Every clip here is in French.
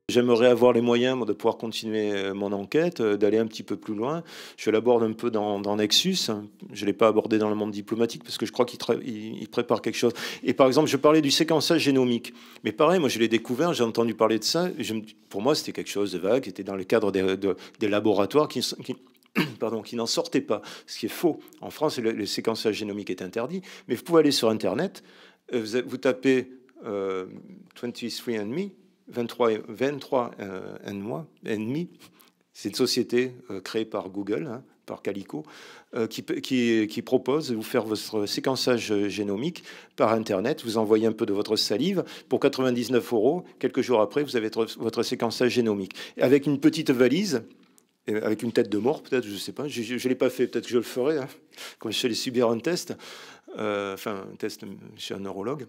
J'aimerais avoir les moyens moi, de pouvoir continuer mon enquête, d'aller un petit peu plus loin. Je l'aborde un peu dans Nexus. Je ne l'ai pas abordé dans le monde diplomatique parce que je crois qu'il prépare quelque chose. Et par exemple, je parlais du séquençage génomique. Mais pareil, moi je l'ai découvert, j'ai entendu parler de ça. Pour moi, c'était quelque chose de vague, qui était dans le cadre des laboratoires pardon, qui n'en sortaient pas. Ce qui est faux. En France, le séquençage génomique est interdit. Mais vous pouvez aller sur Internet, vous tapez 23andMe. 23 ennemis. C'est une société créée par Google, hein, par Calico, qui propose de vous faire votre séquençage génomique par Internet. Vous envoyez un peu de votre salive. Pour 99 €, quelques jours après, vous avez votre séquençage génomique. Et avec une petite valise, avec une tête de mort, peut-être, je ne sais pas. Je ne l'ai pas fait, peut-être que je le ferai, hein, quand je suis allé subir un test, enfin, un test chez un neurologue.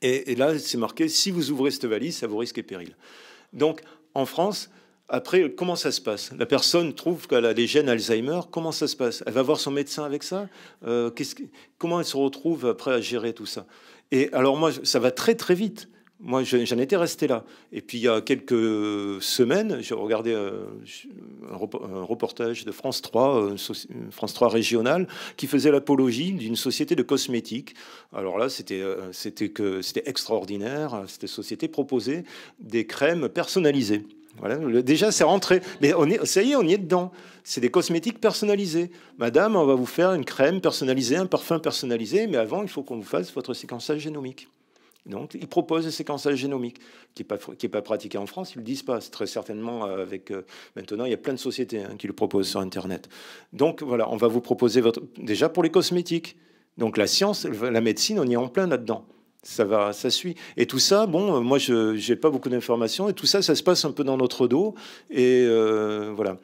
Et là, c'est marqué, si vous ouvrez cette valise, ça vous risque et péril. Donc, en France, après, comment ça se passe? La personne trouve qu'elle a les gènes Alzheimer. Comment ça se passe? Elle va voir son médecin avec ça? Comment elle se retrouve après à gérer tout ça? Et alors moi, ça va très très vite. Moi, j'en étais resté là. Et puis, il y a quelques semaines, j'ai regardé un reportage de France 3, France 3 régionale, qui faisait l'apologie d'une société de cosmétiques. Alors là, c'était extraordinaire. Cette société proposait des crèmes personnalisées. Voilà, déjà, c'est rentré. Mais ça y est, on y est dedans. C'est des cosmétiques personnalisés. Madame, on va vous faire une crème personnalisée, un parfum personnalisé, mais avant, il faut qu'on vous fasse votre séquençage génomique. Donc, ils proposent le séquençage génomique, qui n'est pas pratiqué en France. Ils ne le disent pas. C'est très certainement avec... maintenant, il y a plein de sociétés qui le proposent sur Internet. Donc, voilà, on va vous proposer déjà pour les cosmétiques. Donc, la science, la médecine, on y est en plein là-dedans. Ça suit. Et tout ça, bon, moi, je n'ai pas beaucoup d'informations. Et tout ça, ça se passe un peu dans notre dos. Et voilà.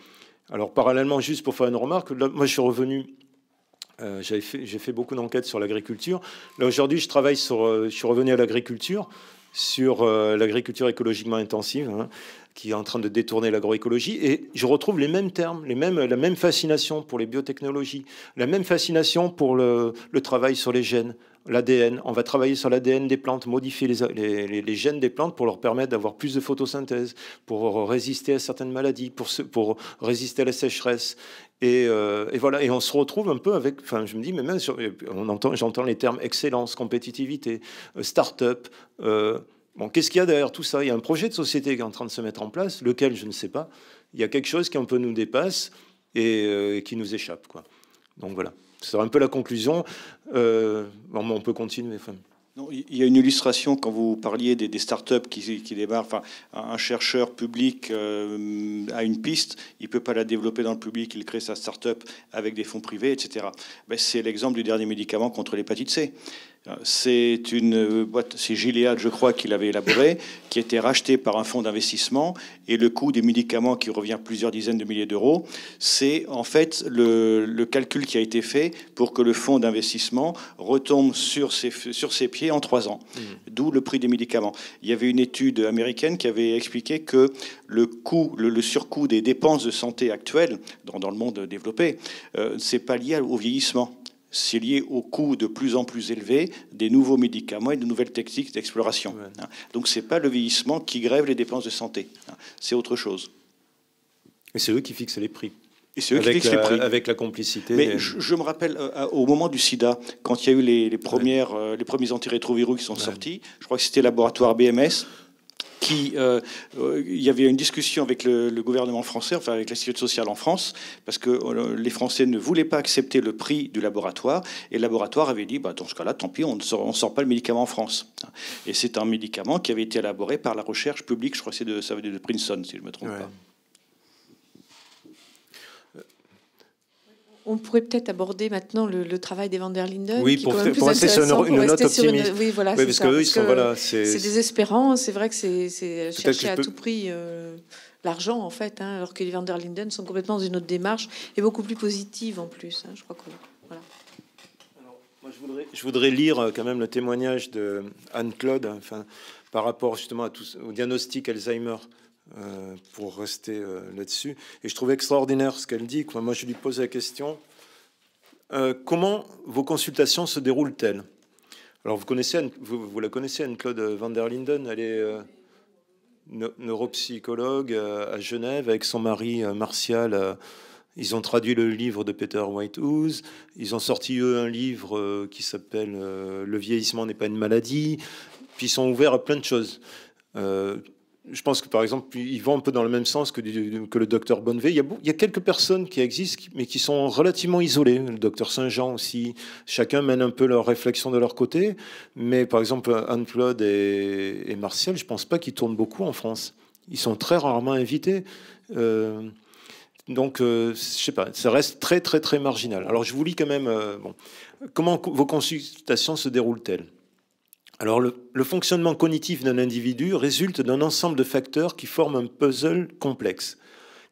Alors, parallèlement, juste pour faire une remarque, là, moi, je suis revenu... j'ai fait beaucoup d'enquêtes sur l'agriculture. Là, aujourd'hui, je suis revenu à l'agriculture, sur l'agriculture écologiquement intensive, hein, qui est en train de détourner l'agroécologie. Et je retrouve les mêmes termes, la même fascination pour les biotechnologies, la même fascination pour le travail sur les gènes, l'ADN. On va travailler sur l'ADN des plantes, modifier les gènes des plantes pour leur permettre d'avoir plus de photosynthèse, pour résister à certaines maladies, pour résister à la sécheresse. Et voilà, et on se retrouve un peu avec, enfin, je me dis, mais même j'entends les termes excellence, compétitivité, start-up. Bon, qu'est-ce qu'il y a derrière tout ça? Il y a un projet de société qui est en train de se mettre en place, lequel je ne sais pas. Il y a quelque chose qui un peu nous dépasse et qui nous échappe, quoi. Donc voilà, c'est un peu la conclusion. On peut continuer. Enfin. Non, il y a une illustration quand vous parliez des startups qui démarrent. Enfin, un chercheur public a une piste, il ne peut pas la développer dans le public, il crée sa startup avec des fonds privés, etc. Ben, c'est l'exemple du dernier médicament contre l'hépatite C. C'est une boîte, c'est Gilead, je crois, qui l'avait élaboré, qui a été racheté par un fonds d'investissement, et le coût des médicaments qui revient plusieurs dizaines de milliers d'euros, c'est en fait le calcul qui a été fait pour que le fonds d'investissement retombe sur ses pieds en 3 ans. D'où le prix des médicaments. Il y avait une étude américaine qui avait expliqué que le surcoût des dépenses de santé actuelles dans le monde développé, c'est pas lié au vieillissement. C'est lié au coût de plus en plus élevé des nouveaux médicaments et de nouvelles techniques d'exploration. Ouais. Donc, ce n'est pas le vieillissement qui grève les dépenses de santé. C'est autre chose. Et c'est eux qui fixent les prix. Et c'est eux qui fixent les prix. Avec la complicité. Mais je me rappelle, au moment du sida, quand il y a eu les premiers antirétroviraux qui sont sortis, je crois que c'était le laboratoire BMS, il y avait une discussion avec le gouvernement français, enfin avec la Sécurité sociale en France, parce que les Français ne voulaient pas accepter le prix du laboratoire, et le laboratoire avait dit, dans ce cas-là, tant pis, on ne sort pas le médicament en France. Et c'est un médicament qui avait été élaboré par la recherche publique, je crois que ça venait de Princeton, si je ne me trompe pas. On pourrait peut-être aborder maintenant le travail des Van der Linden. Oui, pour rester sur une note optimiste. Oui, voilà, oui, parce qu'eux, ils sont... Voilà, c'est désespérant. C'est vrai que c'est chercher à tout prix l'argent, en fait, hein, alors que les Van der Linden sont complètement dans une autre démarche et beaucoup plus positive, en plus. Hein, je crois que... Voilà. Alors, moi, je voudrais lire quand même le témoignage de Anne-Claude, enfin, par rapport justement au diagnostic Alzheimer. Pour rester là-dessus. Et je trouve extraordinaire ce qu'elle dit. Moi, je lui pose la question, comment vos consultations se déroulent-elles? Alors, vous la connaissez, Anne-Claude Van der Linden. Elle est... neuropsychologue à Genève avec son mari Martial. Ils ont traduit le livre de Peter Whitehouse. Ils ont sorti, eux, un livre qui s'appelle Le vieillissement n'est pas une maladie. Puis ils sont ouverts à plein de choses. Je pense que, par exemple, ils vont un peu dans le même sens que le docteur Bonnevet. Il y a quelques personnes qui existent, mais qui sont relativement isolées. Le docteur Saint-Jean aussi. Chacun mène un peu leur réflexion de leur côté. Mais, par exemple, Anne-Claude et Martial, je ne pense pas qu'ils tournent beaucoup en France. Ils sont très rarement invités. Donc, je sais pas, ça reste très, très, très marginal. Alors, je vous lis quand même, comment vos consultations se déroulent-elles? Alors, le fonctionnement cognitif d'un individu résulte d'un ensemble de facteurs qui forment un puzzle complexe.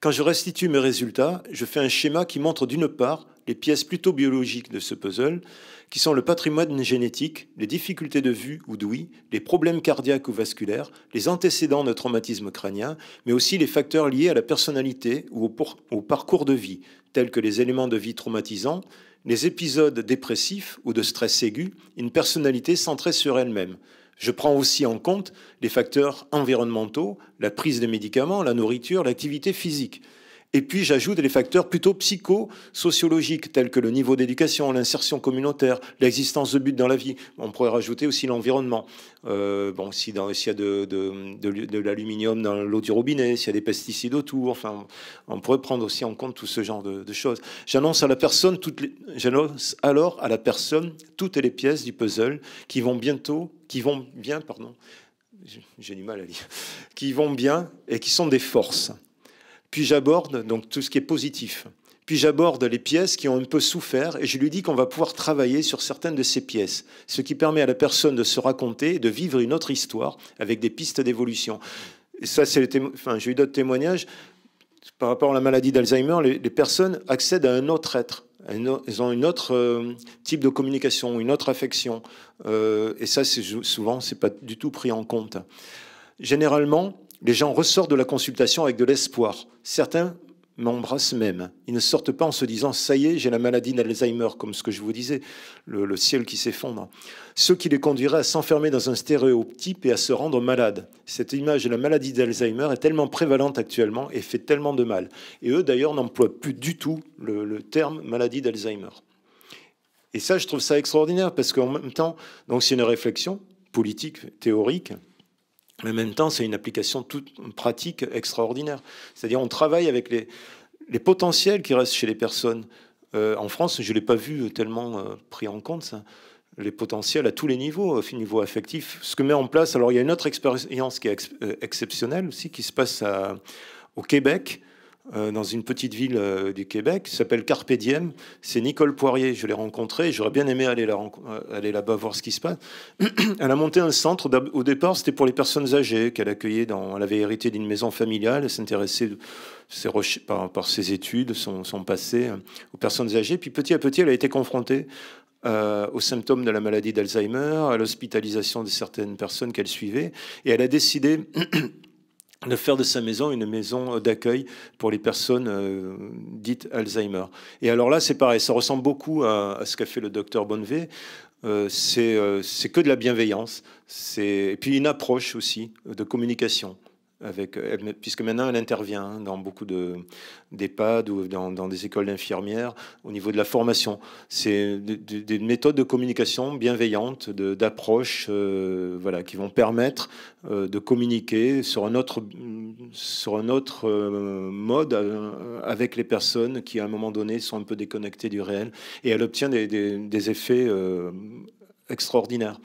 Quand je restitue mes résultats, je fais un schéma qui montre d'une part les pièces plutôt biologiques de ce puzzle, qui sont le patrimoine génétique, les difficultés de vue ou d'ouïe, les problèmes cardiaques ou vasculaires, les antécédents de traumatisme crânien, mais aussi les facteurs liés à la personnalité ou au parcours de vie, tels que les éléments de vie traumatisants, les épisodes dépressifs ou de stress aigu, une personnalité centrée sur elle-même. Je prends aussi en compte les facteurs environnementaux, la prise de médicaments, la nourriture, l'activité physique. Et puis j'ajoute les facteurs plutôt psychosociologiques, tels que le niveau d'éducation, l'insertion communautaire, l'existence de but dans la vie. On pourrait rajouter aussi l'environnement. S'il y a de l'aluminium dans l'eau du robinet, s'il y a des pesticides autour, enfin, on pourrait prendre aussi en compte tout ce genre de choses. J'annonce alors à la personne toutes les pièces du puzzle qui vont bien, j'ai du mal à lire, qui vont bien et qui sont des forces. Puis j'aborde donc tout ce qui est positif. Puis j'aborde les pièces qui ont un peu souffert et je lui dis qu'on va pouvoir travailler sur certaines de ces pièces, ce qui permet à la personne de se raconter et de vivre une autre histoire avec des pistes d'évolution. Et ça, j'ai eu d'autres témoignages. Par rapport à la maladie d'Alzheimer, les personnes accèdent à un autre être. Ils ont une autre type de communication, une autre affection. Et ça, souvent, c'est pas du tout pris en compte. Généralement, les gens ressortent de la consultation avec de l'espoir. Certains m'embrassent même. Ils ne sortent pas en se disant « ça y est, j'ai la maladie d'Alzheimer », comme ce que je vous disais, le ciel qui s'effondre. Ce qui les conduirait à s'enfermer dans un stéréotype et à se rendre malades. Cette image de la maladie d'Alzheimer est tellement prévalente actuellement et fait tellement de mal. Et eux, d'ailleurs, n'emploient plus du tout le terme maladie d'Alzheimer. Et ça, je trouve ça extraordinaire, parce qu'en même temps, donc c'est une réflexion politique, théorique, mais en même temps, c'est une application toute pratique extraordinaire. C'est-à-dire, on travaille avec les potentiels qui restent chez les personnes. En France, je ne l'ai pas vu tellement pris en compte, ça. Les potentiels à tous les niveaux, au niveau affectif. Ce que met en place, alors il y a une autre expérience qui est exceptionnelle aussi, qui se passe au Québec, dans une petite ville du Québec, qui s'appelle Carpe Diem. C'est Nicole Poirier, je l'ai rencontrée, j'aurais bien aimé aller là-bas voir ce qui se passe. Elle a monté un centre, au départ c'était pour les personnes âgées, qu'elle accueillait elle avait hérité d'une maison familiale, elle s'intéressait par ses études, son passé, aux personnes âgées, puis petit à petit elle a été confrontée aux symptômes de la maladie d'Alzheimer, à l'hospitalisation de certaines personnes qu'elle suivait, et elle a décidé de faire de sa maison une maison d'accueil pour les personnes dites Alzheimer. Et alors là, c'est pareil, ça ressemble beaucoup à ce qu'a fait le docteur Bonnevet. C'est que de la bienveillance. Et puis une approche aussi de communication. Puisque maintenant elle intervient dans beaucoup d'EHPAD ou dans des écoles d'infirmières au niveau de la formation. C'est des méthodes de communication bienveillantes, d'approche, qui vont permettre de communiquer sur un autre mode avec les personnes qui à un moment donné sont un peu déconnectées du réel, et elle obtient des effets extraordinaires.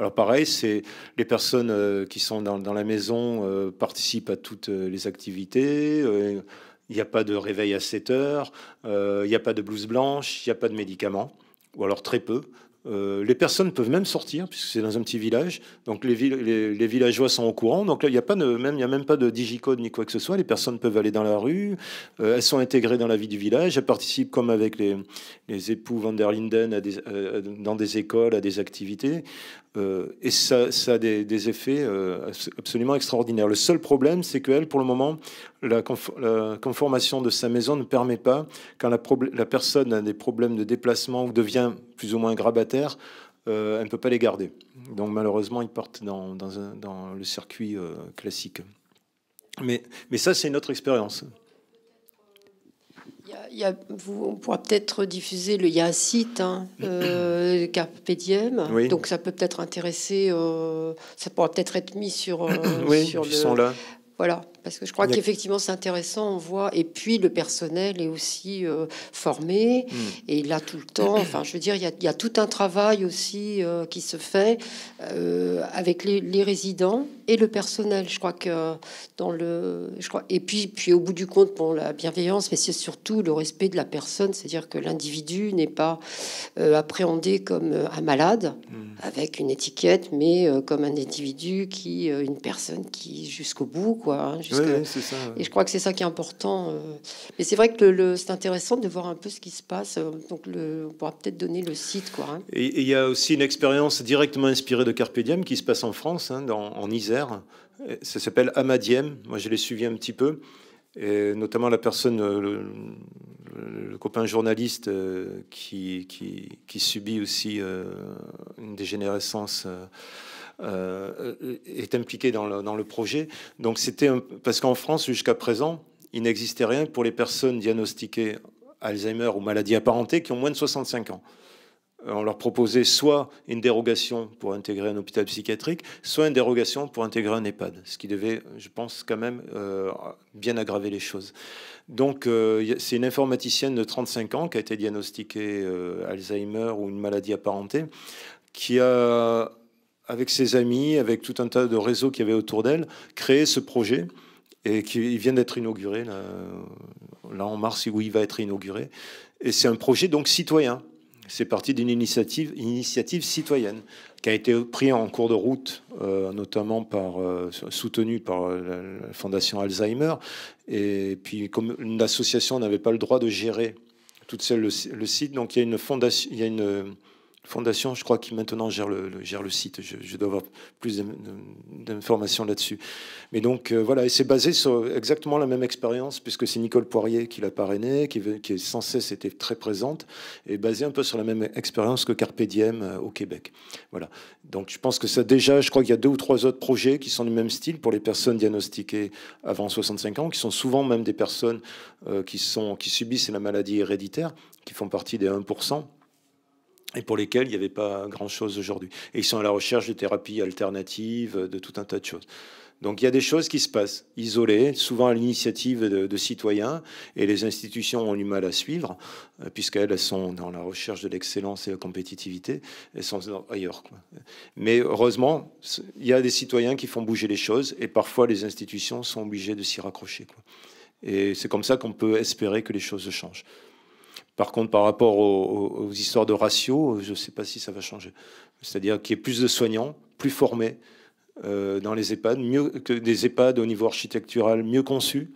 Alors pareil, c'est les personnes qui sont dans la maison participent à toutes les activités. Il n'y a pas de réveil à 7 heures, il n'y a pas de blouse blanche, il n'y a pas de médicaments, ou alors très peu. Les personnes peuvent même sortir, puisque c'est dans un petit village. Donc les villageois sont au courant. Donc là, il n'y a même pas de digicode ni quoi que ce soit. Les personnes peuvent aller dans la rue. Elles sont intégrées dans la vie du village. Elles participent, comme avec les époux Van der Linden, dans des écoles, à des activités. Et ça a des effets absolument extraordinaires. Le seul problème, c'est qu'elle, pour le moment, la conformation de sa maison ne permet pas, quand la personne a des problèmes de déplacement ou devient plus ou moins grabataire, elle ne peut pas les garder. Donc malheureusement, ils partent dans le circuit classique. Mais ça, c'est notre expérience. On pourra peut-être diffuser il y a un site, Carpe Diem, oui. Donc ça peut peut-être intéresser, ça pourra peut-être être mis sur, oui, sur ils sont là. Voilà, parce que je crois qu'effectivement c'est intéressant, on voit, et puis le personnel est aussi formé, et là tout le temps, enfin je veux dire, il y a tout un travail aussi qui se fait avec les résidents et le personnel. Je crois que et puis au bout du compte, bon, la bienveillance, mais c'est surtout le respect de la personne, c'est-à-dire que l'individu n'est pas appréhendé comme un malade avec une étiquette, mais comme un individu une personne qui jusqu'au bout, quoi. Oui, c'est ça. Et je crois que c'est ça qui est important. Mais c'est vrai que c'est intéressant de voir un peu ce qui se passe. Donc on pourra peut-être donner le site, quoi. Hein. Et il y a aussi une expérience directement inspirée de Carpe Diem qui se passe en France, en Isère. Ça s'appelle Amadiem. Moi, je l'ai suivi un petit peu. Et notamment la personne, le copain journaliste qui subit aussi une dégénérescence est impliqué dans le projet. Donc parce qu'en France, jusqu'à présent, il n'existait rien pour les personnes diagnostiquées Alzheimer ou maladies apparentées qui ont moins de 65 ans. On leur proposait soit une dérogation pour intégrer un hôpital psychiatrique, soit une dérogation pour intégrer un EHPAD, ce qui devait, je pense, quand même bien aggraver les choses. Donc, c'est une informaticienne de 35 ans qui a été diagnostiquée Alzheimer ou une maladie apparentée, qui a, avec ses amis, avec tout un tas de réseaux qu'il y avait autour d'elle, créé ce projet et qui vient d'être inauguré, là en mars, où il va être inauguré. Et c'est un projet donc citoyen. C'est parti d'une initiative citoyenne qui a été prise en cours de route, notamment soutenue par la Fondation Alzheimer. Et puis, comme l'association n'avait pas le droit de gérer toute seule le site, donc il y a une fondation, je crois, qui maintenant gère le site. Je dois avoir plus d'informations là-dessus. Mais donc, voilà, et c'est basé sur exactement la même expérience, puisque c'est Nicole Poirier qui l'a parrainée, qui est sans cesse été très présente, et basée un peu sur la même expérience que Carpe Diem au Québec. Voilà. Donc, je pense que ça, déjà, je crois qu'il y a 2 ou 3 autres projets qui sont du même style pour les personnes diagnostiquées avant 65 ans, qui sont souvent même des personnes qui subissent la maladie héréditaire, qui font partie des 1%. Et pour lesquels il n'y avait pas grand-chose aujourd'hui. Et ils sont à la recherche de thérapies alternatives, de tout un tas de choses. Donc il y a des choses qui se passent, isolées, souvent à l'initiative de citoyens, et les institutions ont du mal à suivre, puisqu'elles sont dans la recherche de l'excellence et la compétitivité, elles sont ailleurs, quoi. Mais heureusement, il y a des citoyens qui font bouger les choses, et parfois les institutions sont obligées de s'y raccrocher, quoi. Et c'est comme ça qu'on peut espérer que les choses changent. Par contre, par rapport aux histoires de ratio, je ne sais pas si ça va changer. C'est-à-dire qu'il y ait plus de soignants, plus formés dans les EHPAD, mieux que des EHPAD au niveau architectural mieux conçus,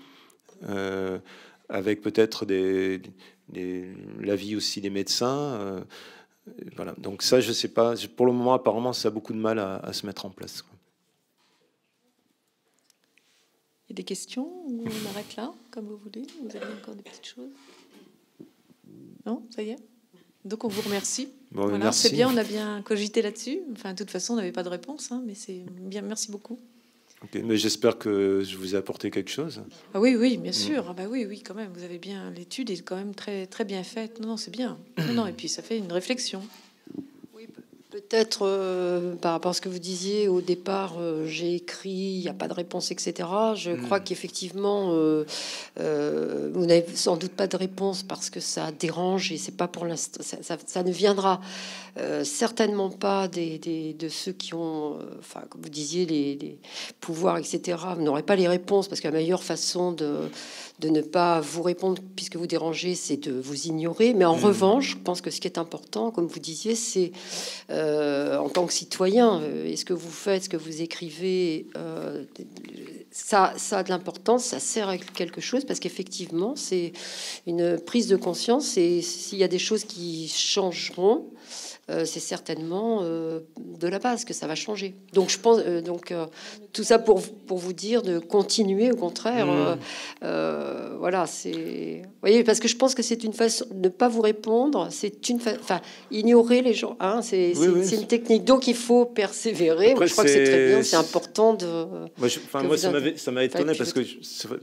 avec peut-être l'avis aussi des médecins. Voilà. Donc ça, je ne sais pas. Pour le moment, apparemment, ça a beaucoup de mal à se mettre en place, quoi. Il y a des questions ou on arrête là, comme vous voulez? Vous avez encore des petites choses? Non, ça y est. Donc on vous remercie. Bon, voilà, merci. C'est bien, on a bien cogité là-dessus. Enfin, de toute façon, on n'avait pas de réponse, mais c'est bien. Merci beaucoup. Okay, mais j'espère que je vous ai apporté quelque chose. Ah oui, bien sûr. Ah bah oui, quand même. Vous avez bien, l'étude est quand même très, très bien faite. Non, c'est bien. Non, et puis ça fait une réflexion. Peut-être par rapport à ce que vous disiez au départ, j'ai écrit, il n'y a pas de réponse, etc. Je crois qu'effectivement, vous n'avez sans doute pas de réponse parce que ça dérange et c'est pas pour l'instant. Ça ne viendra certainement pas de ceux qui ont, enfin, comme vous disiez, les pouvoirs, etc. Vous n'aurez pas les réponses parce que la meilleure façon de ne pas vous répondre puisque vous dérangez, c'est de vous ignorer. Mais en revanche, je pense que ce qui est important, comme vous disiez, c'est en tant que citoyen, est-ce que vous faites, ce que vous écrivez, ça a de l'importance, ça sert à quelque chose parce qu'effectivement, c'est une prise de conscience et s'il y a des choses qui changeront, c'est certainement de la base que ça va changer. Donc je pense tout ça pour vous dire de continuer au contraire voilà, c'est... Vous voyez, parce que je pense que c'est une façon de ne pas vous répondre, c'est une enfin, ignorer les gens, hein, c'est une technique. Donc, il faut persévérer. Après, je crois que c'est très bien, c'est important de... Moi, ça m'a étonné parce que...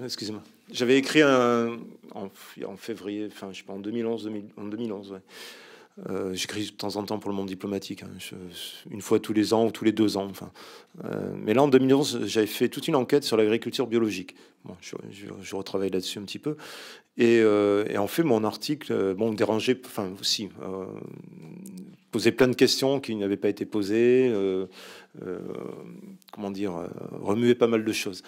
Excusez-moi. J'avais écrit en février, enfin, je sais pas, en 2011, ouais. J'écris de temps en temps pour le monde diplomatique, hein, une fois tous les ans ou tous les 2 ans. Enfin, mais là, en 2011, j'avais fait toute une enquête sur l'agriculture biologique. Bon, je retravaille là-dessus un petit peu. Et en fait, mon article, dérangeait, enfin aussi, posait plein de questions qui n'avaient pas été posées, remuait pas mal de choses.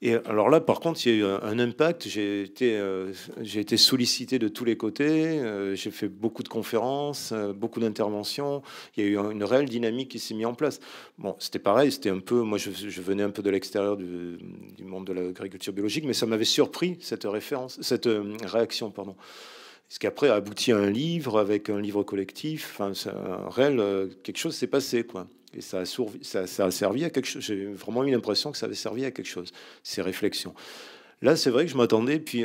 Et alors là, par contre, il y a eu un impact. J'ai été sollicité de tous les côtés. J'ai fait beaucoup de conférences, beaucoup d'interventions. Il y a eu une réelle dynamique qui s'est mise en place. Bon, c'était pareil. C'était un peu, moi, je venais un peu de l'extérieur du monde de l'agriculture biologique, mais ça m'avait surpris cette réaction, pardon. Ce qui après a abouti à un livre avec un livre collectif. Enfin, un réel quelque chose s'est passé, quoi. Et ça a servi à quelque chose. J'ai vraiment eu l'impression que ça avait servi à quelque chose, ces réflexions. Là, c'est vrai que je m'attendais. Puis,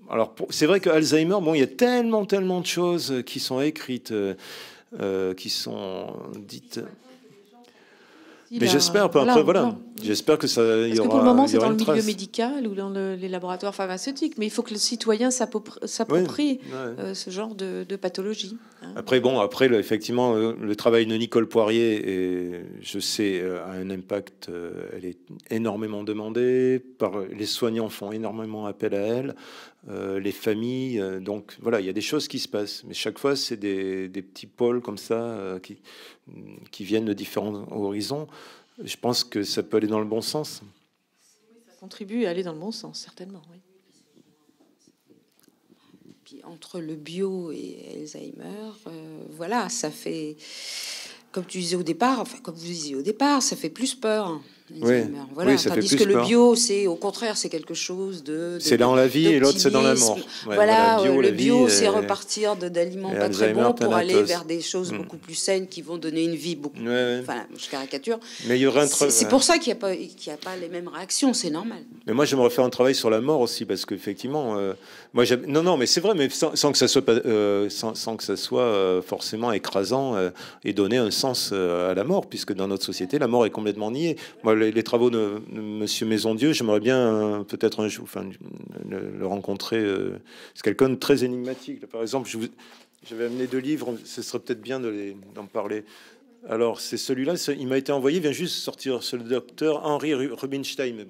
alors, c'est vrai que Alzheimer, il y a tellement de choses qui sont écrites, qui sont dites. Mais j'espère, après, voilà. J'espère que ça. Parce que pour le moment, c'est dans le milieu médical ou dans les laboratoires pharmaceutiques, mais il faut que le citoyen s'approprie ce genre de pathologie. Hein. Après, effectivement, le travail de Nicole Poirier, et je sais, a un impact. Elle est énormément demandée. Les soignants font énormément appel à elle. Les familles. Donc, voilà, il y a des choses qui se passent. Mais chaque fois, c'est des petits pôles comme ça qui viennent de différents horizons. Je pense que ça peut aller dans le bon sens. Ça contribue à aller dans le bon sens, certainement, oui. Puis entre le bio et Alzheimer, voilà, ça fait, comme tu disais au départ, comme vous disiez au départ, ça fait plus peur. Oui. Voilà. Ça Tandis fait que plus le peur. bio, c'est au contraire, c'est quelque chose c'est dans la vie et l'autre c'est dans la mort. Voilà, le bio, c'est repartir d'aliments pas très bons pour aller vers des choses beaucoup plus saines qui vont donner une vie beaucoup. Enfin, je caricature. Mais il y aurait c'est pour ça qu'il n'y a pas les mêmes réactions, c'est normal. Mais moi, j'aimerais faire un travail sur la mort aussi, parce qu'effectivement, non, mais c'est vrai, mais sans que ça soit sans que ça soit forcément écrasant et donner un sens à la mort, puisque dans notre société, la mort est complètement niée. Moi, les travaux de Monsieur Maisondieu, j'aimerais bien peut-être un jour, le rencontrer. C'est quelqu'un de très énigmatique. Par exemple, j'avais amené 2 livres. Ce serait peut-être bien d'en parler. Alors, c'est celui-là. Il m'a été envoyé. Il vient juste sortir. C'est le docteur Henri Rubinstein.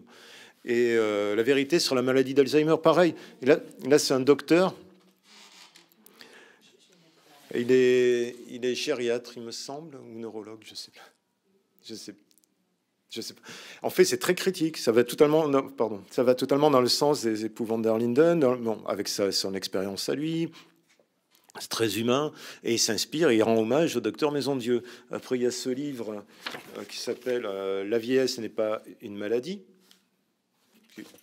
Et la vérité sur la maladie d'Alzheimer, pareil. Et là, c'est un docteur. Il est gériatre, il me semble, ou neurologue, je sais pas. En fait, c'est très critique. Ça va totalement dans le sens des époux van der Linden, avec son expérience à lui. C'est très humain et il s'inspire et il rend hommage au docteur Maisondieu. Après, il y a ce livre qui s'appelle La vieillesse n'est pas une maladie,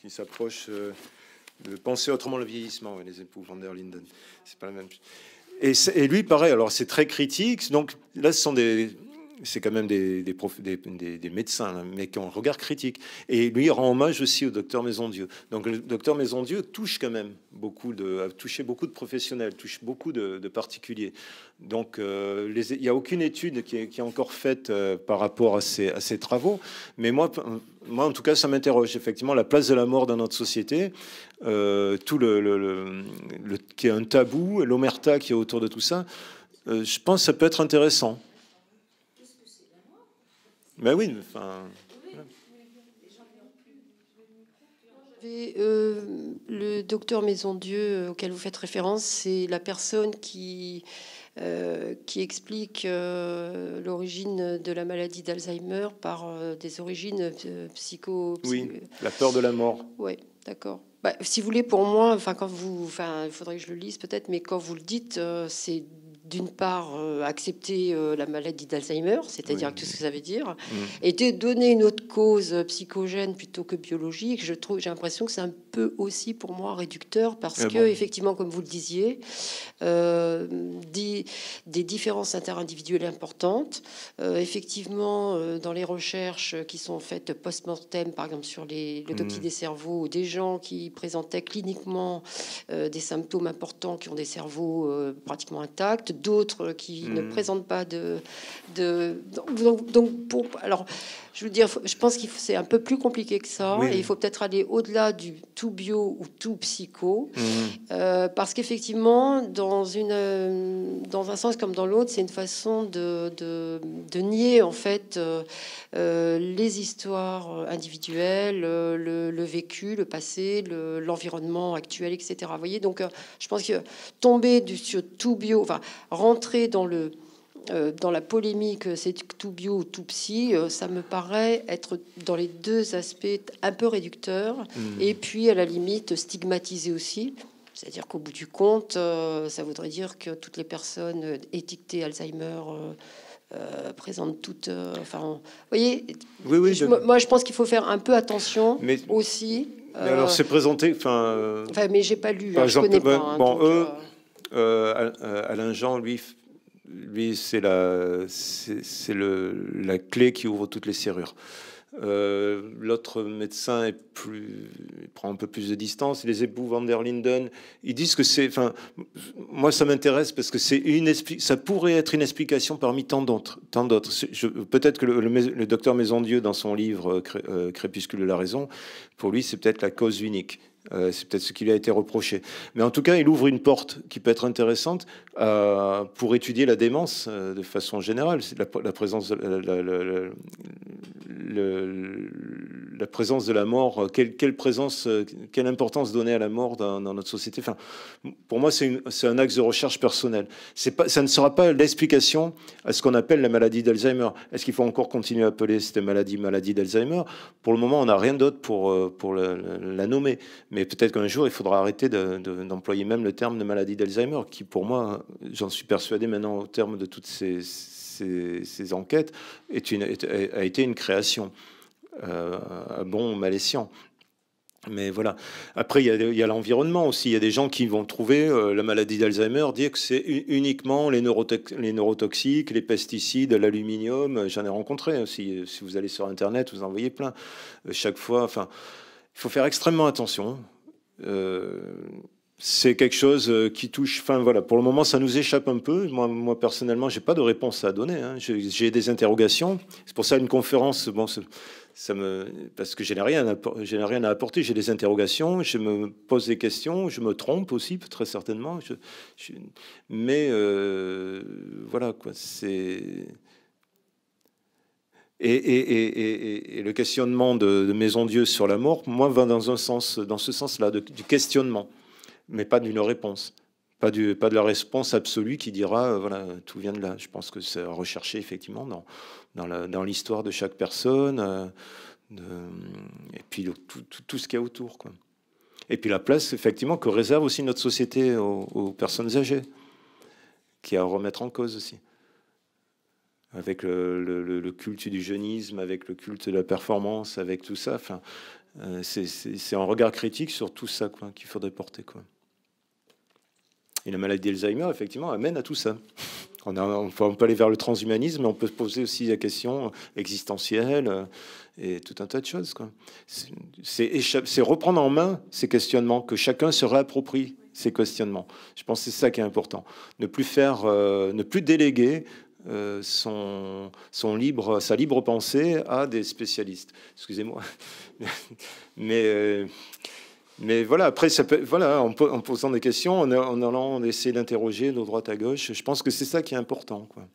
qui s'approche de penser autrement le vieillissement. Les époux van der Linden, c'est pas la même chose. Et lui, pareil. Alors, c'est très critique. Donc là, c'est quand même des médecins, hein, mais qui ont un regard critique. Et lui, il rend hommage aussi au docteur Maisondieu. Donc le docteur Maisondieu touche quand même a touché beaucoup de professionnels, touche beaucoup de particuliers. Donc il n'y a aucune étude qui est encore faite par rapport à ces travaux. Mais moi, en tout cas, ça m'interroge. Effectivement, la place de la mort dans notre société, tout qui est un tabou, l'omerta qui est autour de tout ça, je pense que ça peut être intéressant. Ben oui, enfin. Le docteur Maisondieu auquel vous faites référence, c'est la personne qui explique l'origine de la maladie d'Alzheimer par des origines Oui, la peur de la mort. Oui, d'accord. Si vous voulez, pour moi, il faudrait que je le lise peut-être, mais quand vous le dites, c'est d'une part accepter la maladie d'Alzheimer, c'est-à-dire tout ce que ça veut dire, et de donner une autre cause psychogène plutôt que biologique. J'ai l'impression que c'est un peu aussi pour moi réducteur parce que effectivement, comme vous le disiez, des différences interindividuelles importantes. Effectivement, dans les recherches qui sont faites post-mortem, par exemple sur l'autopsie des cerveaux, des gens qui présentaient cliniquement des symptômes importants, qui ont des cerveaux pratiquement intacts, d'autres qui ne présentent pas alors, je veux dire, je pense que c'est un peu plus compliqué que ça, et il faut peut-être aller au-delà du tout bio ou tout psycho, parce qu'effectivement, dans un sens comme dans l'autre, c'est une façon de nier en fait les histoires individuelles, le vécu, le passé, l'environnement actuel, etc. Vous voyez, donc je pense que tomber sur tout bio, enfin rentrer dans la polémique, c'est tout bio ou tout psy, ça me paraît être dans les deux aspects un peu réducteur, et puis à la limite stigmatisé aussi. C'est-à-dire qu'au bout du compte, ça voudrait dire que toutes les personnes étiquetées Alzheimer présentent toutes... vous voyez, moi je pense qu'il faut faire un peu attention aussi. Mais alors c'est présenté... mais j'ai pas lu, par exemple, je connais pas. Alain Jean, lui c'est la clé qui ouvre toutes les serrures. L'autre médecin prend un peu plus de distance. Les époux Van der Linden, ils disent que moi ça m'intéresse parce que ça pourrait être une explication parmi tant d'autres. Peut-être que le docteur Maisondieu, dans son livre Crépuscule de la raison, pour lui c'est peut-être la cause unique. C'est peut-être ce qui lui a été reproché. Mais en tout cas, il ouvre une porte qui peut être intéressante pour étudier la démence de façon générale. C'est la présence la présence de la mort. Quelle importance donner à la mort dans notre société. Pour moi, c'est un axe de recherche personnel. Ça ne sera pas l'explication à ce qu'on appelle la maladie d'Alzheimer. Est-ce qu'il faut encore continuer à appeler cette maladie d'Alzheimer? Pour le moment, on n'a rien d'autre pour la nommer. Mais peut-être qu'un jour, il faudra arrêter d'employer même le terme de maladie d'Alzheimer, qui, pour moi, j'en suis persuadé maintenant, au terme de toutes ces enquêtes, a été une création, bon mal escient. Mais voilà. Après, il y a l'environnement aussi. Il y a des gens qui vont trouver la maladie d'Alzheimer, dire que c'est uniquement les neurotoxiques, les pesticides, l'aluminium. J'en ai rencontré aussi. Si vous allez sur Internet, vous en voyez plein. Chaque fois, il faut faire extrêmement attention. C'est quelque chose qui touche. Pour le moment, ça nous échappe un peu. Moi personnellement, j'ai pas de réponse à donner. J'ai des interrogations. C'est pour ça une conférence. Parce que je n'ai rien à apporter. J'ai des interrogations. Je me pose des questions. Je me trompe aussi, très certainement. Mais voilà quoi. C'est Et le questionnement de Maisondieu sur la mort, moi, va dans ce sens-là, du questionnement, mais pas d'une réponse, pas de la réponse absolue qui dira voilà, tout vient de là. Je pense que c'est à rechercher effectivement dans l'histoire de chaque personne, et puis tout ce qu'il y a autour, quoi. Et puis la place effectivement que réserve aussi notre société aux personnes âgées, qui est à remettre en cause aussi. Avec le culte du jeunisme, avec le culte de la performance, avec tout ça. C'est un regard critique sur tout ça qu'il faudrait porter, quoi. Et la maladie d'Alzheimer, effectivement, amène à tout ça. On peut aller vers le transhumanisme, mais on peut se poser aussi la question existentielle et tout un tas de choses, quoi. C'est reprendre en main ces questionnements, que chacun se réapproprie ces questionnements. Je pense que c'est ça qui est important. Ne plus déléguer sa libre pensée à des spécialistes. Excusez-moi. Mais voilà, après, en posant des questions, en allant essayer d'interroger de droite à gauche, je pense que c'est ça qui est important, quoi.